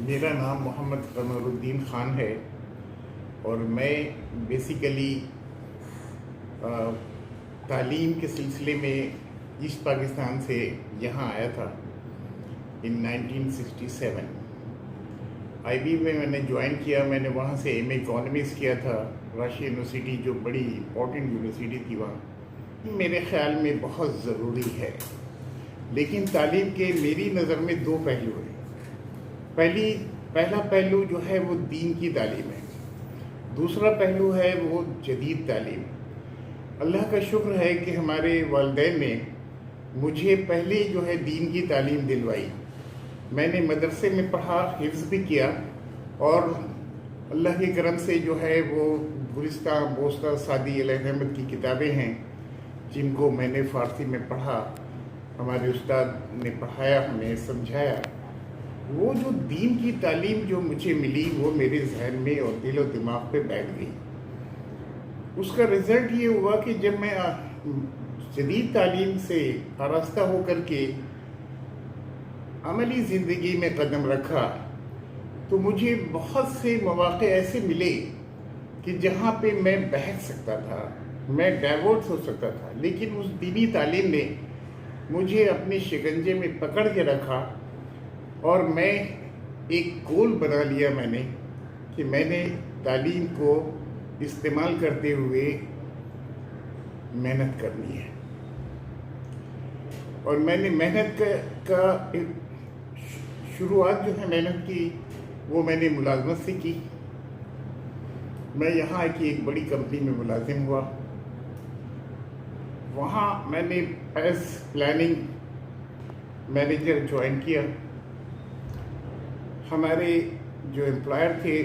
میرا نام محمد قمر الدین خان ہے اور میں بیسیکلی تعلیم کے سلسلے میں ایسٹ پاکستان سے یہاں آیا تھا ان 1967۔ آئی بی میں نے جوائن کیا، میں نے وہاں سے ایم اے اکانومکس کیا تھا، راشی یونیورسٹی جو بڑی امپورٹنٹ یونیورسٹی تھی وہاں، میرے خیال میں بہت ضروری ہے۔ لیکن تعلیم کے میری نظر میں دو پہلو ہیں۔ پہلا پہلو جو ہے وہ دین کی تعلیم ہے، دوسرا پہلو ہے وہ جدید تعلیم۔ اللہ کا شکر ہے کہ ہمارے والدین نے مجھے پہلے جو ہے دین کی تعلیم دلوائی۔ میں نے مدرسے میں پڑھا، حفظ بھی کیا، اور اللہ کے کرم سے جو ہے وہ گلستان بوستہ سعدی علیہ احمد کی کتابیں ہیں جن کو میں نے فارسی میں پڑھا، ہمارے استاد نے پڑھایا، ہمیں سمجھایا۔ وہ جو دین کی تعلیم جو مجھے ملی وہ میرے ذہن میں اور دل و دماغ پہ بیٹھ گئی۔ اس کا رزلٹ یہ ہوا کہ جب میں جدید تعلیم سے آراستہ ہو کر کے عملی زندگی میں قدم رکھا تو مجھے بہت سے مواقع ایسے ملے کہ جہاں پہ میں بہک سکتا تھا، میں ڈائیورٹ ہو سکتا تھا، لیکن اس دینی تعلیم نے مجھے اپنے شکنجے میں پکڑ کے رکھا اور میں ایک گول بنا لیا میں نے کہ میں نے تعلیم کو استعمال کرتے ہوئے محنت کرنی ہے۔ اور میں نے محنت کا شروعات جو ہے محنت کی وہ میں نے ملازمت سے کی۔ میں یہاں کی ایک بڑی کمپنی میں ملازم ہوا، وہاں میں نے ایز پلاننگ مینیجر جوائن کیا۔ ہمارے جو امپلائر تھے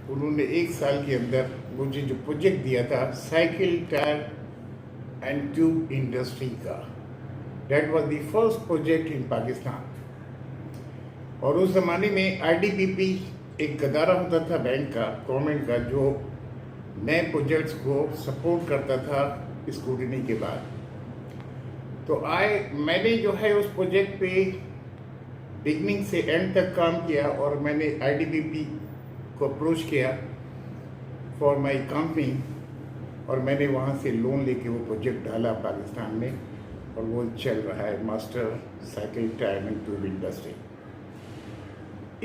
انہوں نے 1 سال کے اندر مجھے جو پروجیکٹ دیا تھا cycle tyre and tube industry کا، that was the first project in Pakistan. اور اس زمانے میں آئی ڈی بی پی ایک ادارہ ہوتا تھا بینک کا، گورنمنٹ کا، جو نئے پروجیکٹس کو سپورٹ کرتا تھا اسکروٹنی کے بعد۔ تو میں نے جو ہے اس پروجیکٹ پہ بگننگ سے اینڈ تک کام کیا، اور میں نے آئی ڈی بی پی کو اپروچ کیا فار مائی کمپنی، اور میں نے وہاں سے لون لے کے وہ پروجیکٹ ڈالا پاکستان میں، اور وہ چل رہا ہے master cycle tyre and tube industry.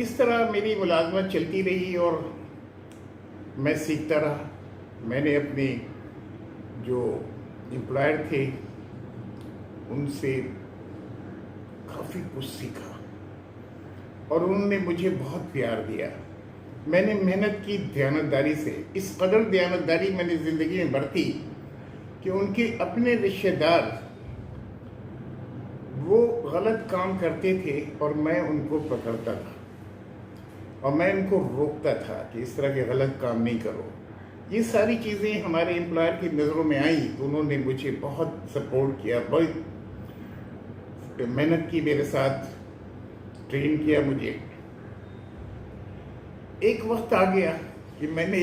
اس طرح میری ملازمت چلتی رہی اور میں سیکھتا رہا۔ میں نے اپنے جو امپلائر تھے ان سے کافی کچھ سیکھا اور انہوں نے مجھے بہت پیار دیا۔ میں نے محنت کی دیانتداری سے، اس قدر دیانتداری میں نے زندگی میں برتی کہ ان کے اپنے رشتہ دار وہ غلط کام کرتے تھے اور میں ان کو پکڑتا تھا اور میں ان کو روکتا تھا کہ اس طرح کے غلط کام نہیں کرو۔ یہ ساری چیزیں ہمارے امپلائر کی نظروں میں آئیں تو انہوں نے مجھے بہت سپورٹ کیا، بہت محنت کی، میرے ساتھ ٹرین کیا مجھے۔ ایک وقت آ گیا کہ میں نے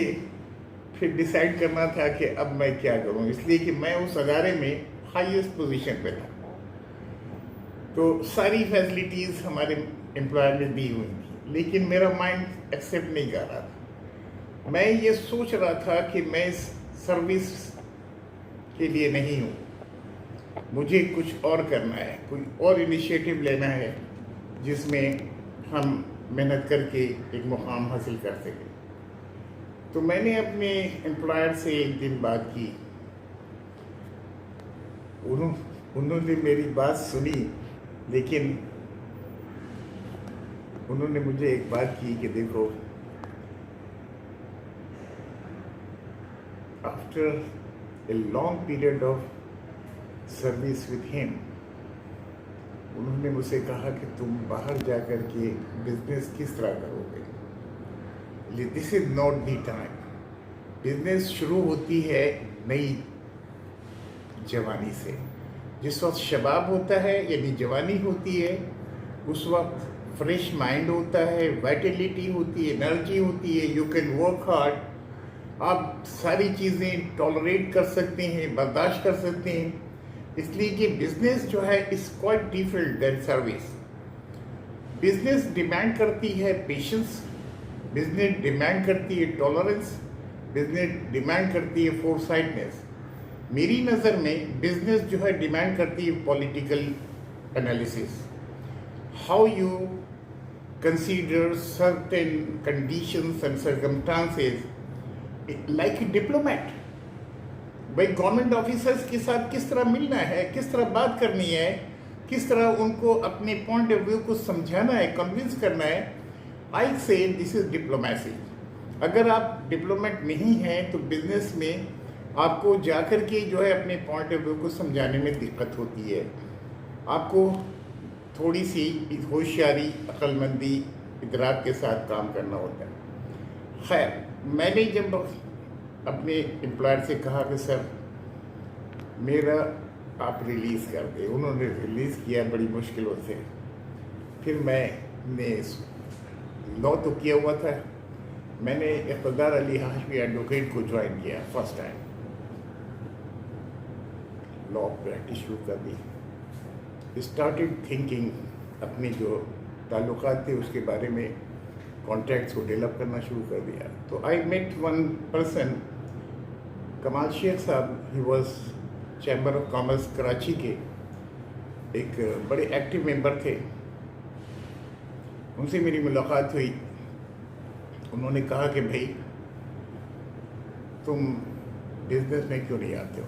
پھر ڈیسائیڈ کرنا تھا کہ اب میں کیا کروں، اس لیے کہ میں اس ادارے میں ہائیسٹ پوزیشن پہ تھا، تو ساری فیسلٹیز ہمارے امپلائر نے دی ہوئی تھی، لیکن میرا مائنڈ ایکسیپٹ نہیں کر رہا تھا۔ میں یہ سوچ رہا تھا کہ میں اس سروس کے لیے نہیں ہوں، مجھے کچھ اور کرنا ہے، کوئی اور انیشیٹو لینا ہے جس میں ہم محنت کر کے ایک مقام حاصل کر سکیں۔ تو میں نے اپنے امپلائر سے ایک دن بات کی، انہوں نے میری بات سنی، لیکن انہوں نے مجھے ایک بات کی کہ دیکھو، after a long period of service with ہم، انہوں نے مجھ سے کہا کہ تم باہر جا کر کے بزنس کس طرح کرو گے، this is not the time. Business شروع ہوتی ہے نئی جوانی سے، جس وقت شباب ہوتا ہے یعنی جوانی ہوتی ہے، اس وقت فریش مائنڈ ہوتا ہے، وائٹیلیٹی ہوتی ہے، انرجی ہوتی ہے، یو کین ورک ہارڈ، آپ ساری چیزیں ٹالریٹ کر سکتے ہیں، برداشت کر سکتے ہیں، اس لیے کہ بزنس جو ہے is quite different than service. Business demand کرتی ہے پیشنس، بزنس ڈیمانڈ کرتی ہے ٹالرنس، بزنس ڈیمانڈ کرتی ہے فور سائٹنس. میری نظر میں بزنس جو ہے ڈیمانڈ کرتی ہے political analysis. How you consider certain conditions and circumstances like a diplomat. بھائی گورنمنٹ آفیسرس کے ساتھ کس طرح ملنا ہے، کس طرح بات کرنی ہے، کس طرح ان کو اپنے پوائنٹ آف ویو کو سمجھانا ہے، کنونس کرنا ہے. آئی سے دس از ڈپلومیسی. اگر آپ ڈپلومیٹ نہیں ہیں تو بزنس میں آپ کو جا کر کے جو ہے اپنے پوائنٹ آف ویو کو سمجھانے میں دقت ہوتی ہے. آپ کو تھوڑی سی ہوشیاری، عقل مندی، ادراک کے ساتھ کام کرنا ہوتا ہے. خیر، میں نے جب اپنے امپلائر سے کہا کہ سر میرا آپ ریلیز کر دیں، انہوں نے ریلیز کیا بڑی مشکلوں سے. پھر میں نے لا تو کیا ہوا تھا، میں نے اقتدار علی ہاشمی ایڈوکیٹ کو جوائن کیا فرسٹ ٹائم. لا پریکٹس شروع کر دی. اسٹارٹیڈ تھنکنگ، اپنے جو تعلقات تھے اس کے بارے میں کانٹیکٹس کو ڈیولپ کرنا شروع کر دیا. تو آئی میٹ ون پرسن، کمال شیخ صاحب. He was chamber of commerce Karachi کے ایک بڑے ایکٹیو ممبر تھے. ان سے میری ملاقات ہوئی. انہوں نے کہا کہ بھائی تم بزنس میں کیوں نہیں آتے ہو؟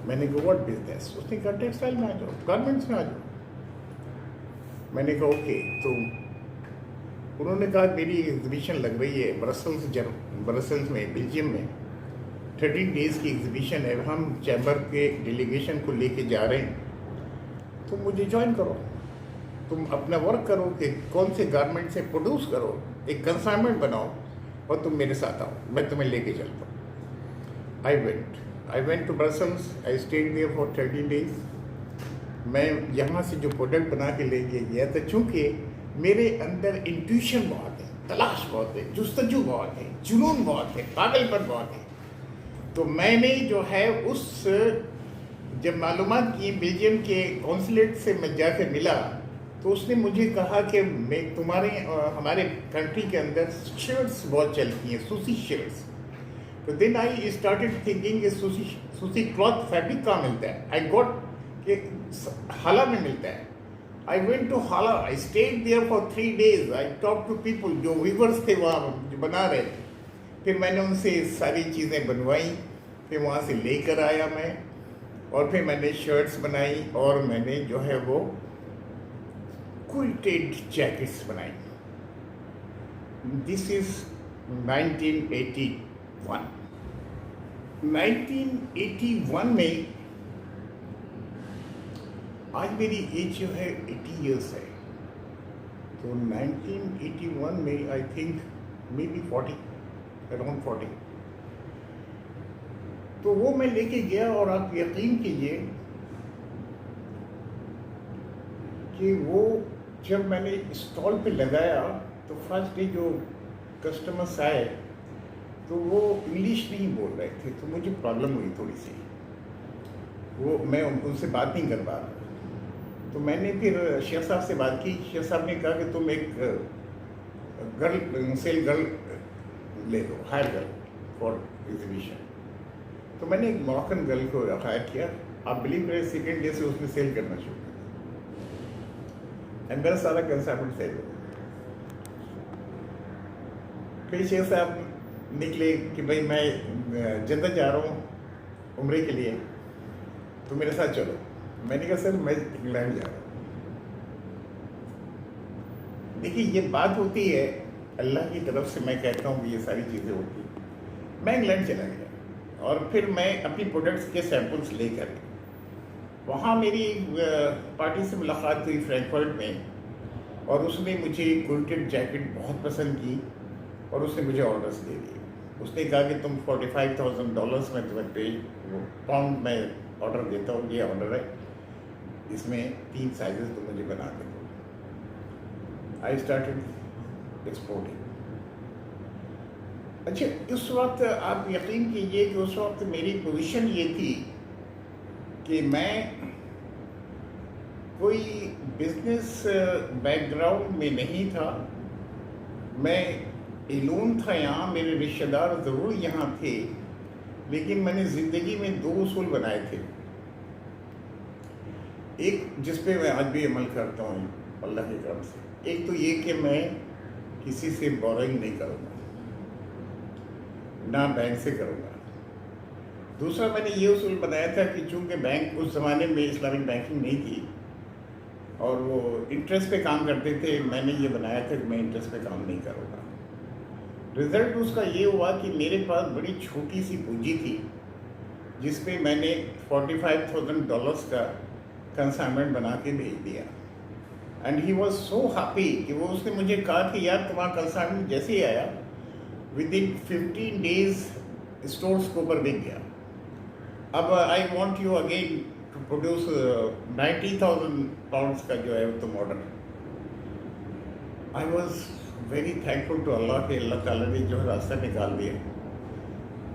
میں نے کہا واٹ بزنس؟ اس نے کہا ٹیکسٹائل میں آ جاؤ، گارمنٹس میں آ جاؤ. میں نے کہا اوکے. تو انہوں نے کہا میری ایگزیبیشن لگ رہی ہے برسلز میں، بیلجیم میں، 13 days کی ایگزیبیشن ہے. ہم چیمبر کے ڈیلیگیشن کو لے کے جا رہے ہیں، تم مجھے جوائن کرو. تم اپنا ورک کرو کہ کون سے گارمنٹ سے پروڈیوس کرو، ایک کنسائنمنٹ بناؤ اور تم میرے ساتھ آؤ، میں تمہیں لے کے چلتا ہوں. I went to Brussels. I stayed there for 13 days. میں یہاں سے جو پروڈکٹ بنا کے لے کے گیا تھا، چونکہ میرے اندر انٹیویشن بہت ہے، تلاش بہت ہے، جستجو بہت ہے، جنون بہت ہے، پاگل پن بہت ہے. تو میں نے جو ہے اس جب معلومات کی بیلجیم کے کونسلیٹ سے میں جا کے ملا، تو اس نے مجھے کہا کہ میں ہمارے کنٹری کے اندر شرٹس بہت چلتی ہیں، سوسی شرٹس. تو دین آئی اسٹارٹیڈ تھنکنگ کہ سوسی کلاتھ فیبرک کہاں ملتا ہے. آئی گوٹ کہ حالہ میں ملتا ہے. I went to Hala. I stayed there for 3 days. I talk to people جو ویورس تھے وہاں جو بنا رہے تھے. پھر میں نے ان سے ساری چیزیں بنوائیں، پھر وہاں سے لے کر آیا میں، اور پھر میں نے شرٹس بنائی، اور میں نے جو ہے وہ کوئلٹیڈ جیکٹس بنائی. دس از 1981. 1981 میں آج میری ایج جو ہے 80 years ہے. تو 1981 میں I think may be 40، around 40. تو وہ میں لے کے گیا، اور آپ یقین کیجئے کہ وہ جب میں نے اسٹال پہ لگایا تو فرسٹ ڈے جو کسٹمرس آئے تو وہ انگلش نہیں بول رہے تھے. تو مجھے پرابلم ہوئی تھوڑی سی، وہ میں ان سے بات نہیں کر پا رہا. تو میں نے پھر شیخ صاحب سے بات کی. شیخ صاحب نے کہا کہ تم ایک سیل گرل لے دو، ہائر گرل فار ایگزیبیشن. تو میں نے ایک موقن گرل کو ہائر کیا. آپ بلیو کریں سیکنڈ ڈے سے اس نے سیل کرنا شروع کیا، میرا سارا کنسائنمنٹ سیل ہو گیا. پھر شیخ صاحب نکلے کہ بھائی میں جدہ جا رہا ہوں عمرے کے لیے، تو میرے ساتھ چلو. میں نے کہا سر میں انگلینڈ جا رہا ہوں. دیکھیے یہ بات ہوتی ہے اللہ کی طرف سے، میں کہتا ہوں کہ یہ ساری چیزیں ہوتی ہیں. میں انگلینڈ چلا گیا، اور پھر میں اپنی پروڈکٹس کے سیمپلس لے کر وہاں میری پارٹی سے ملاقات ہوئی فرینکفرٹ میں، اور اس نے مجھے کوئلٹڈ جیکٹ بہت پسند کی، اور اس نے مجھے آرڈرس دے دیے. اس نے کہا کہ تم $45,000 میں تمہیں پے، پاؤنڈ میں آرڈر دیتا ہوں، یہ آرڈر ہے، اس میں 3 سائزز تم مجھے بنا دے دو. I started exporting. اچھا اس وقت آپ یقین کیجئے کہ اس وقت میری پوزیشن یہ تھی کہ میں کوئی بزنس بیک گراؤنڈ میں نہیں تھا. میں ایلون تھا یہاں, میرے رشتہ دار ضرور یہاں تھے, لیکن میں نے زندگی میں 2 اصول بنائے تھے. ایک جس پہ میں آج بھی عمل کرتا ہوں اللہ کے کرم سے. ایک تو یہ کہ میں کسی سے بورنگ نہیں کروں گا, نہ بینک سے کروں گا. دوسرا میں نے یہ اصول بنایا تھا کہ چونکہ بینک اس زمانے میں اسلامک بینکنگ نہیں تھی اور وہ انٹرسٹ پہ کام کرتے تھے, میں نے یہ بنایا تھا کہ میں انٹرسٹ پہ کام نہیں کروں گا. رزلٹ اس کا یہ ہوا کہ میرے پاس بڑی چھوٹی سی پونجی تھی جس پہ میں نے $45,000 کا کنسائنمنٹ بنا کے بھیج دیا. And he was so happy کہ وہ اس نے مجھے کہا کہ یار تمہارا کنسائنمنٹ جیسے ہی آیا ود ان 15 days اسٹورس کے اوپر بک گیا. اب I want you again to produce £90,000 کا جو ہے تم order. I was very thankful to Allah کہ اللہ تعالیٰ نے جو راستہ نکال دیا.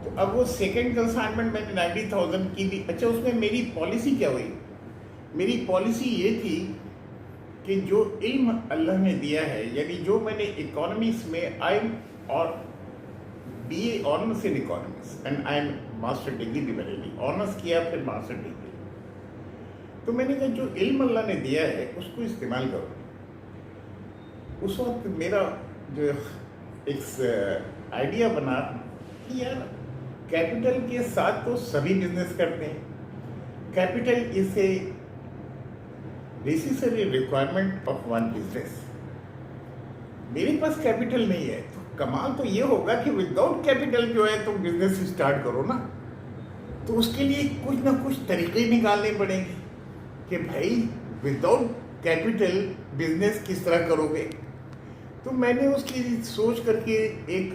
تو اب وہ سیکنڈ کنسائنمنٹ میں نے 90,000 کی بھی. اچھا اس میں میری پالیسی کیا ہوئی؟ میری پالیسی یہ تھی کہ جو علم اللہ نے دیا ہے, یعنی جو میں نے اکانومکس میں اور BA honours in economics and I am master degree بھی میں نے لی, آنرس کیا پھر ماسٹر ڈگری. تو میں نے کہا جو علم اللہ نے دیا ہے اس کو استعمال کرو. اس وقت میرا جو ایک آئیڈیا بنا کہ یار کیپٹل کے ساتھ تو سبھی بزنس کرتے ہیں. Capital is a necessary requirement of one business. میرے پاس کیپٹل نہیں ہے تو کمال تو یہ ہوگا کہ وداؤٹ کیپٹل جو ہے تم بزنس اسٹارٹ کرو نا. تو اس کے لیے کچھ نہ کچھ طریقے نکالنے پڑیں گے کہ بھائی وداؤٹ کیپٹل بزنس کس طرح کرو گے. تو میں نے اس کی سوچ کر کے ایک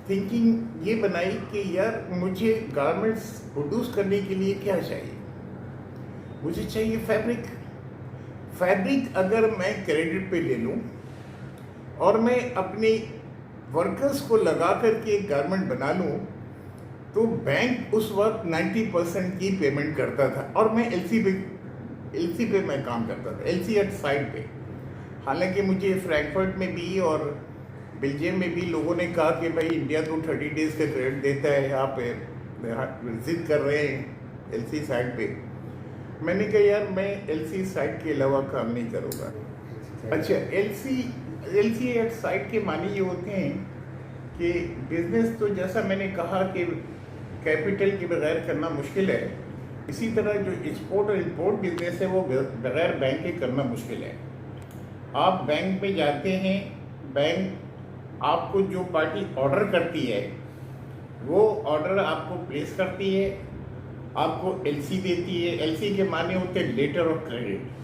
تھنکنگ یہ بنائی کہ یار مجھے گارمنٹس پروڈیوس کرنے کے لیے کیا چاہیے. مجھے چاہیے فیبرک. اگر میں کریڈٹ پہ لے لوں اور میں اپنے ورکرز کو لگا کر کے ایک گارمنٹ بنا لوں تو بینک اس وقت 90% کی پیمنٹ کرتا تھا اور میں ایل سی پہ میں کام کرتا تھا, ایل سی ایٹ سائٹ پہ. حالانکہ مجھے فرینکفرٹ میں بھی اور بیلجیم میں بھی لوگوں نے کہا کہ بھائی انڈیا تو 30 days کا کریڈٹ دیتا ہے, آپ وزٹ کر رہے ہیں ایل سی سائٹ پہ. میں نے کہا یار میں ایل سی سائٹ کے علاوہ کام نہیں کروں گا. اچھا ایل سی ایٹ سائٹ کے معنی یہ ہوتے ہیں کہ بزنس تو جیسا میں نے کہا کہ کیپٹل کے بغیر کرنا مشکل ہے, اسی طرح جو ایکسپورٹ اور امپورٹ بزنس ہے وہ بغیر بینک کے کرنا مشکل ہے. آپ بینک پہ جاتے ہیں, بینک آپ کو جو پارٹی آرڈر کرتی ہے وہ آرڈر آپ کو پلیس کرتی ہے, آپ کو ایل سی دیتی ہے. ایل سی کے معنی ہوتے ہیں letter of credit.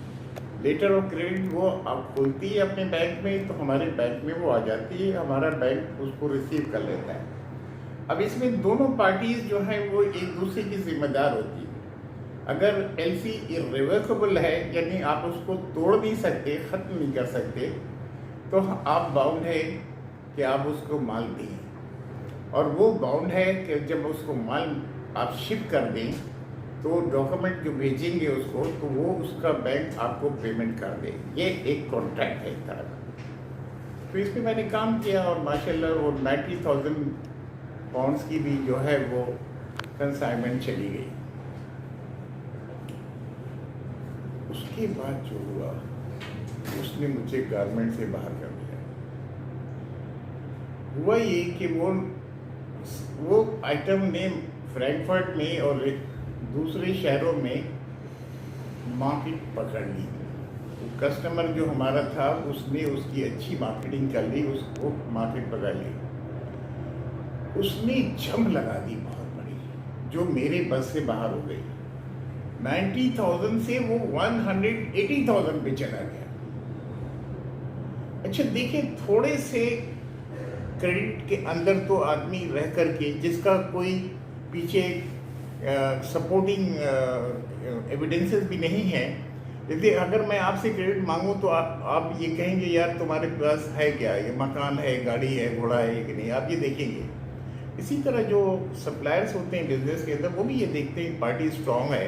Letter of credit وہ آپ کھولتی ہے اپنے بینک میں تو ہمارے بینک میں وہ آ جاتی ہے, ہمارا بینک اس کو ریسیو کر لیتا ہے. اب اس میں دونوں پارٹیز جو ہیں وہ ایک دوسرے کی ذمہ دار ہوتی ہے. اگر ایل سی irrevocable ہے یعنی آپ اس کو توڑ نہیں سکتے, ختم نہیں کر سکتے, تو آپ باؤنڈ ہے کہ آپ اس کو مال دیں, اور وہ باؤنڈ ہے کہ جب اس کو مال آپ شپ کر دیں تو ڈاکومنٹ جو بھیجیں گے اس کو تو وہ اس کا بینک آپ کو پیمنٹ کر دے. یہ ایک کانٹریکٹ ہے ایک طرح کا. تو اس پہ میں نے کام کیا اور ماشاءاللہ وہ 90,000 پاؤنڈس کی بھی جو ہے وہ کنسائنمنٹ چلی گئی. اس کے بعد جو ہوا اس نے مجھے گارمنٹ سے باہر کر دیا. ہوا یہ کہ وہ آئٹم نے فرینکفرٹ میں اور دوسرے شہروں میں مارکیٹ پکڑ لی. کسٹمر جو ہمارا تھا اس نے اس کی اچھی مارکیٹنگ کر لی, اس کو مارکیٹ پکڑ لی. اس نے جم لگا دی بہت بڑی جو میرے بس سے باہر ہو گئی. 90,000 سے وہ 180,000 پہ چلا گیا. اچھا دیکھیں تھوڑے سے کریڈٹ کے اندر تو آدمی رہ کر کے جس کا کوئی پیچھے سپورٹنگ ایویڈنسز بھی نہیں ہے, جیسے اگر میں آپ سے کریڈٹ مانگوں تو آپ یہ کہیں گے یار تمہارے پاس ہے کیا, یہ مکان ہے, گاڑی ہے, گھوڑا ہے کہ نہیں, آپ یہ دیکھیں گے. اسی طرح جو سپلائرس ہوتے ہیں بزنس کے اندر وہ بھی یہ دیکھتے ہیں پارٹی اسٹرانگ ہے,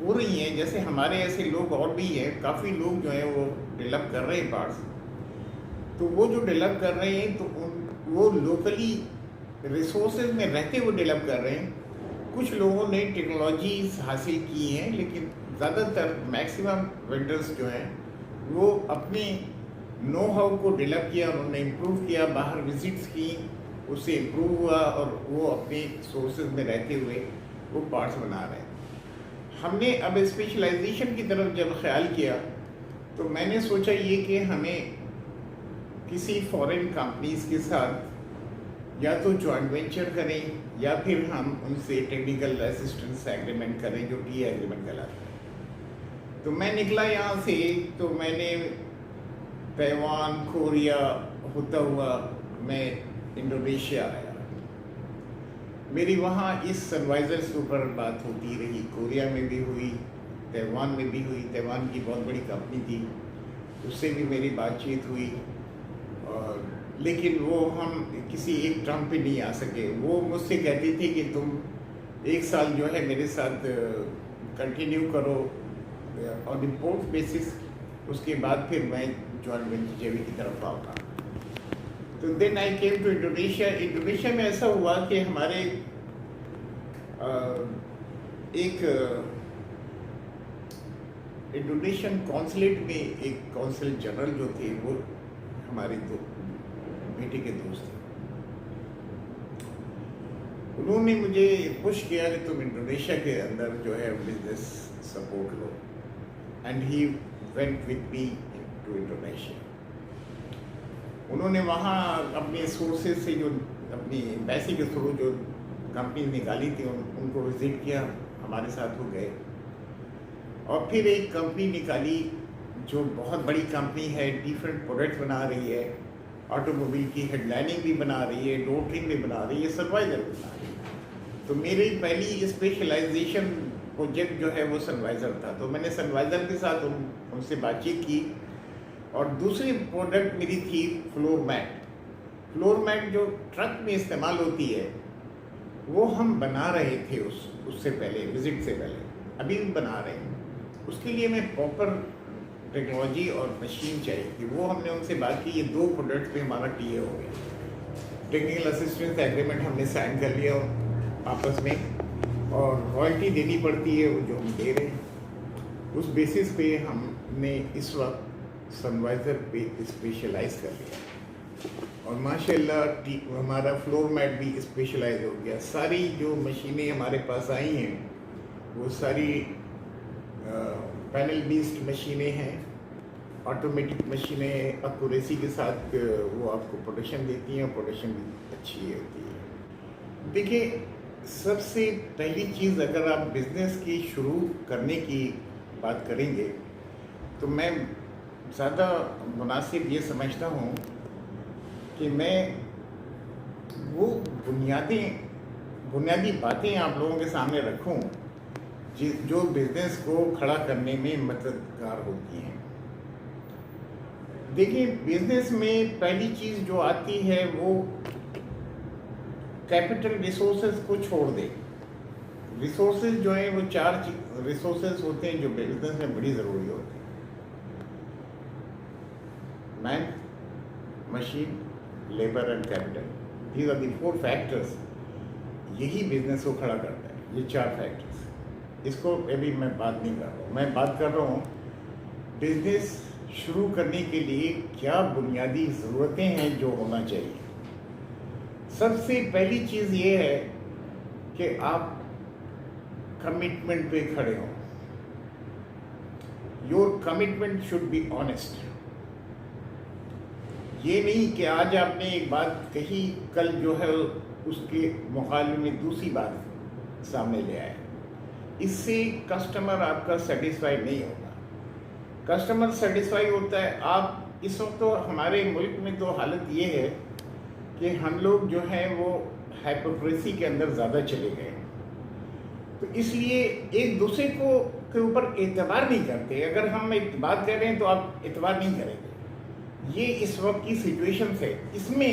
ہو رہی ہیں، جیسے ہمارے ایسے لوگ اور بھی ہیں، کافی لوگ جو ہیں وہ ڈیولپ کر رہے ہیں پارٹس. تو وہ جو ڈیولپ کر رہے ہیں تو وہ لوکلی ریسورسز میں رہتے وہ ڈیولپ کر رہے ہیں. کچھ لوگوں نے ٹیکنالوجیز حاصل کی ہیں، لیکن زیادہ تر میکسیمم وینڈرز جو ہیں وہ اپنے نو ہاؤ کو ڈیولپ کیا، انہوں نے امپروو کیا، باہر وزٹس کی، اس سے امپروو ہوا، اور وہ اپنے سورسز میں رہتے ہوئے وہ پارٹس بنا رہے ہیں. ہم نے اب اسپیشلائزیشن کی طرف جب خیال کیا تو میں نے سوچا یہ کہ ہمیں کسی فورن کمپنیز کے ساتھ یا تو جوائنٹ وینچر کریں یا پھر ہم ان سے ٹیکنیکل اسسٹنس ایگریمنٹ کریں جو ٹی ایگریمنٹ کہلاتا ہے. تو میں نکلا یہاں سے تو میں نے تائیوان، کوریا ہوتا ہوا میں انڈونیشیا آیا. میری وہاں اس سنوائزرز کے اوپر بات ہوتی رہی، کوریا میں بھی ہوئی، تائیوان میں بھی ہوئی. تائیوان کی بہت بڑی کمپنی تھی، اس سے بھی میری بات چیت ہوئی، لیکن وہ ہم کسی ایک ٹرم پہ نہیں آ سکے. وہ مجھ سے کہتی تھی کہ تم 1 سال جو ہے میرے ساتھ کنٹینیو کرو آن امپورٹ بیسس، اس کے بعد پھر میں جوائنٹ وینچر کی طرف آؤں گا. تو then I came to Indonesia. Indonesia میں ایسا ہوا کہ ہمارے ایک انڈونیشین کونسلیٹ میں ایک کونسل جنرل جو تھے وہ ہمارے بیٹے کے دوست تھے. انہوں نے مجھے پش کیا کہ تم انڈونیشیا کے اندر جو ہے بزنس سپورٹ لو، and he went with me to Indonesia. انہوں نے وہاں اپنے سورسز سے جو اپنی ایمبیسی کے تھرو جو کمپنی نکالی تھی ان کو وزٹ کیا، ہمارے ساتھ وہ گئے. اور پھر ایک کمپنی نکالی جو بہت بڑی کمپنی ہے، ڈیفرنٹ پروڈکٹس بنا رہی ہے، آٹو موبائل کی ہیڈ لائننگ بھی بنا رہی ہے، ڈور ٹریم بھی بنا رہی ہے، سنوائزر بھی بنا رہی ہے. تو میری پہلی اسپیشلائزیشن پروجیکٹ جو ہے وہ سنوائزر تھا. تو میں نے سنوائزر کے ساتھ ان سے بات چیت کی. اور دوسری پروڈکٹ میری تھی فلور میٹ. فلور میٹ جو ٹرک میں استعمال ہوتی ہے وہ ہم بنا رہے تھے اس سے پہلے، وزٹ سے پہلے، ابھی بھی بنا رہے ہیں. اس کے لیے میں پراپر ٹیکنالوجی اور مشین چاہیے تھی. وہ ہم نے ان سے بات کی. یہ 2 پروڈکٹس پہ ہمارا ٹی اے ہو گیا. ٹیکنیکل اسسٹنس ایگریمنٹ ہم نے سائن کر لیا آپس میں، اور رائلٹی دینی پڑتی ہے وہ جو ہم دے رہے ہیں. اس بیسس پہ ہم نے اس وقت سنوائزر پہ اسپیشلائز کر لیا، اور ماشاء اللہ ہمارا فلور میٹ بھی اسپیشلائز ہو گیا. ساری جو مشینیں ہمارے پاس آئی ہیں وہ ساری پینل بیسڈ مشینیں ہیں، آٹومیٹک مشینیں، ایکوریسی کے ساتھ وہ آپ کو پروڈکشن دیتی ہیں، اور پروڈکشن بھی اچھی ہوتی ہے. دیکھیں، سب سے پہلی چیز اگر آپ بزنس کی شروع کرنے کی بات کریں گے تو میں زیادہ مناسب یہ سمجھتا ہوں کہ میں وہ بنیادی باتیں آپ لوگوں کے سامنے رکھوں جو بزنس کو کھڑا کرنے میں مددگار ہوتی ہیں. دیکھیں، بزنس میں پہلی چیز جو آتی ہے وہ کیپٹل ریسورسز کو چھوڑ دے. ریسورسز جو ہیں وہ 4 ریسورسز ہوتے ہیں جو بزنس میں بڑی ضروری ہوتے ہیں: man, machine, labour and capital. These are the 4 factors. یہی بزنس کو کھڑا کرتا ہے، یہ 4 فیکٹرز. اس کو ابھی میں بات نہیں کر رہا ہوں. میں بات کر رہا ہوں بزنس شروع کرنے کے لیے کیا بنیادی ضرورتیں ہیں جو ہونا چاہیے. سب سے پہلی چیز یہ ہے کہ آپ کمٹمنٹ پہ کھڑے ہوں. Your commitment should be honest. یہ نہیں کہ آج آپ نے ایک بات کہی، کل جو ہے اس کے مقابلے میں دوسری بات سامنے لے آئے. اس سے کسٹمر آپ کا سیٹسفائی نہیں ہوگا. کسٹمر سیٹسفائی ہوتا ہے آپ اس وقت. تو ہمارے ملک میں تو حالت یہ ہے کہ ہم لوگ جو ہیں وہ ہائپوکریسی کے اندر زیادہ چلے گئے. تو اس لیے ایک دوسرے کے اوپر اعتبار نہیں کرتے. اگر ہم ایک بات کر رہے ہیں تو آپ اعتبار نہیں کریں گے. یہ اس وقت کی سچویشن ہے. اس میں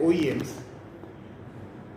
OEMs,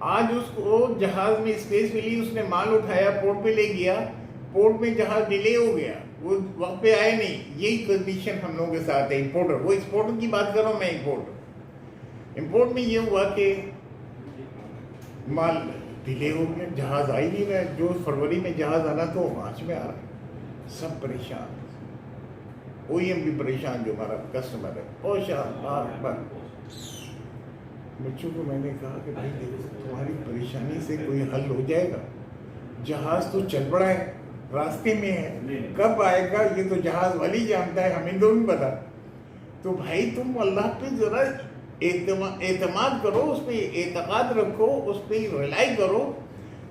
آج اس کو جہاز میں اسپیس ملی، اس نے مال اٹھایا، پورٹ پہ لے گیا، پورٹ میں جہاز ڈیلے ہو گیا، وہ وقت پہ آئے نہیں. یہی کنڈیشن ہم لوگوں کے ساتھ ہے. امپورٹر، وہ ایکسپورٹر کی بات کر رہا ہوں میں. امپورٹ میں یہ ہوا کہ مال ڈیلے ہو گیا، جہاز آ ہی نہیں رہا. جو فروری میں جہاز آنا تھا وہ مارچ میں آ رہا ہے. سب پریشان، او ای ایم بھی پریشان جو ہمارا کسٹمر ہے، پریشان. بچوں کو میں نے کہا کہ بھائی دیکھو، تمہاری پریشانی سے کوئی حل ہو جائے گا. جہاز تو چل پڑا ہے، راستے میں ہے، کب آئے گا یہ تو جہاز والی جانتا ہے، ہمیں تو نہیں پتا. تو بھائی تم اللہ پہ ذرا اعتماد کرو، اس پہ اعتقاد رکھو، اس پہ ریلائی کرو.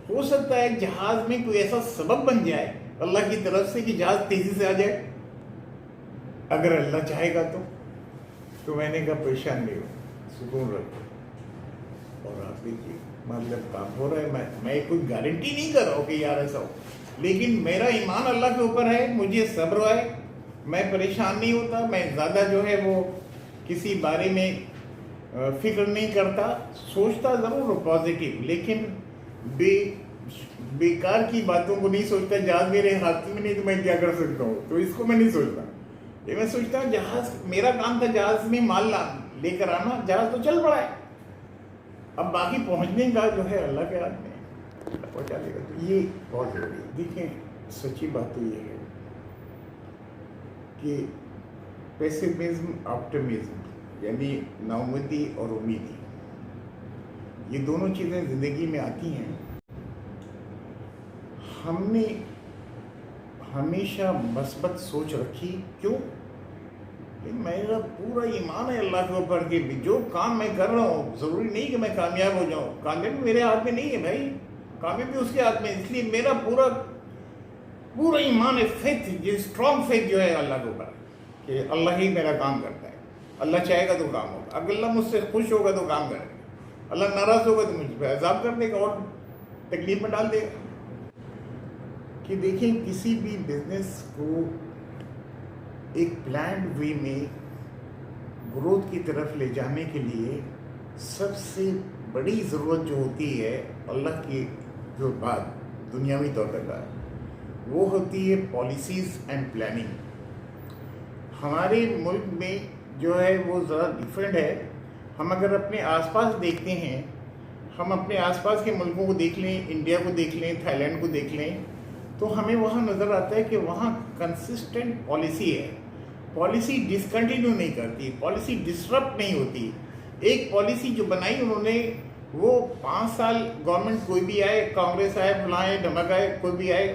ہو سکتا ہے جہاز میں کوئی ایسا سبب بن جائے اللہ کی طرف سے کہ جہاز تیزی سے آ جائے، اگر اللہ چاہے گا تو میں نے کہا پریشان نہیں ہو، سکون رکھو. اور آپ دیکھیے مطلب کام ہو رہا ہے. میں کوئی گارنٹی نہیں کر رہا ہوں کہ یار ایسا ہو، لیکن میرا ایمان اللہ کے اوپر ہے، مجھے صبر ہے، میں پریشان نہیں ہوتا. میں زیادہ جو ہے وہ کسی بارے میں فکر نہیں کرتا، سوچتا ضرور پازیٹیو، لیکن بیکار کی باتوں کو نہیں سوچتا. جہاز میرے ہاتھ میں نہیں تو میں کیا کر سکتا ہوں، تو اس کو میں نہیں سوچتا. یہ میں سوچتا ہوں جہاز، میرا کام تھا جہاز میں مال لے کر آنا، جہاز تو چل پڑا ہے، اب باقی پہنچنے کا جو ہے اللہ کے ہاتھ میں، پہنچا دے گا. تو یہ بہت ضروری ہے. دیکھیں سچی بات تو یہ ہے کہ پیسمزم آپٹمزم، یعنی ناامیدی اور امیدی، یہ دونوں چیزیں زندگی میں آتی ہیں. ہم نے ہمیشہ مثبت سوچ رکھی. کیوں؟ کہ میرا پورا ایمان ہے اللہ کے اوپر کہ جو کام میں کر رہا ہوں ضروری نہیں کہ میں کامیاب ہو جاؤں. کامیابی میرے ہاتھ میں نہیں ہے بھائی، کامیابی اس کے ہاتھ میں. اس لیے میرا پورا ایمان ہے، فیتھ، یہ اسٹرانگ فیتھ جو ہے اللہ کے اوپر کہ اللہ ہی میرا کام کرتا ہے. اللہ چاہے گا تو کام ہوگا، اگر اللہ مجھ سے خوش ہوگا تو کام کرے گا، اللہ ناراض ہوگا تو مجھ پہ عذاب کر دے گا اور تکلیف میں ڈال دے گا. کہ دیکھیں کسی بھی بزنس کو ایک پلانڈ وے میں گروتھ کی طرف لے جانے کے لیے سب سے بڑی ضرورت جو ہوتی ہے اللہ کی جو بات دنیاوی طور پر بات، وہ ہوتی ہے پالیسیز اینڈ پلاننگ. ہمارے ملک میں جو ہے وہ ذرا ڈیفرنٹ ہے. ہم اگر اپنے آس پاس دیکھتے ہیں، ہم اپنے آس پاس کے ملکوں کو دیکھ لیں، انڈیا کو دیکھ لیں، تھائی لینڈ کو دیکھ لیں، تو ہمیں وہاں نظر آتا ہے کہ وہاں کنسسٹنٹ پالیسی ہے. پالیسی ڈسکنٹینیو نہیں کرتی، پالیسی ڈسرپٹ نہیں ہوتی. ایک پالیسی جو بنائی انہوں نے، وہ 5 سال گورنمنٹ کوئی بھی آئے، کانگریس آئے، فلاں آئے، ڈھمک آئے، کوئی بھی آئے،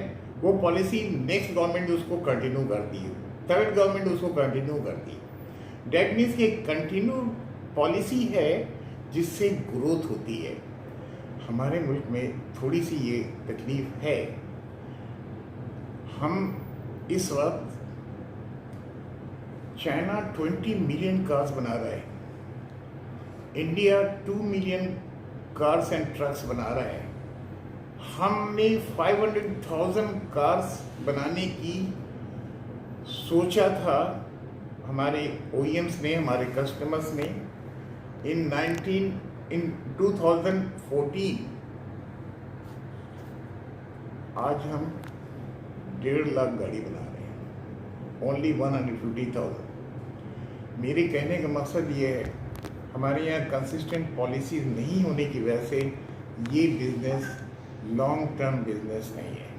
وہ پالیسی نیکسٹ گورنمنٹ اس کو کنٹینیو کرتی ہے، تھرڈ گورنمنٹ اس کو کنٹینیو کرتی ہے. دیٹ مینس کہ کنٹینیو پالیسی ہے جس سے گروتھ ہوتی ہے. ہمارے ملک میں تھوڑی سی یہ تکلیف ہے. ہم اس وقت چائنا 20 ملین کارز بنا رہا ہے، India 2 million cars and trucks بنا رہا ہے. ہم نے 500,000 کارز بنانے کی سوچا تھا، ہمارے او ای ایمس نے، ہمارے کسٹمرس نے. ان 2014 آج ہم 1.5 لاکھ گاڑی بنا رہے ہیں، اونلی 150,000. میرے کہنے کا مقصد یہ ہے، ہمارے یہاں کنسسٹنٹ پالیسیز نہیں ہونے کی وجہ سے یہ بزنس لانگ ٹرم بزنس نہیں ہے.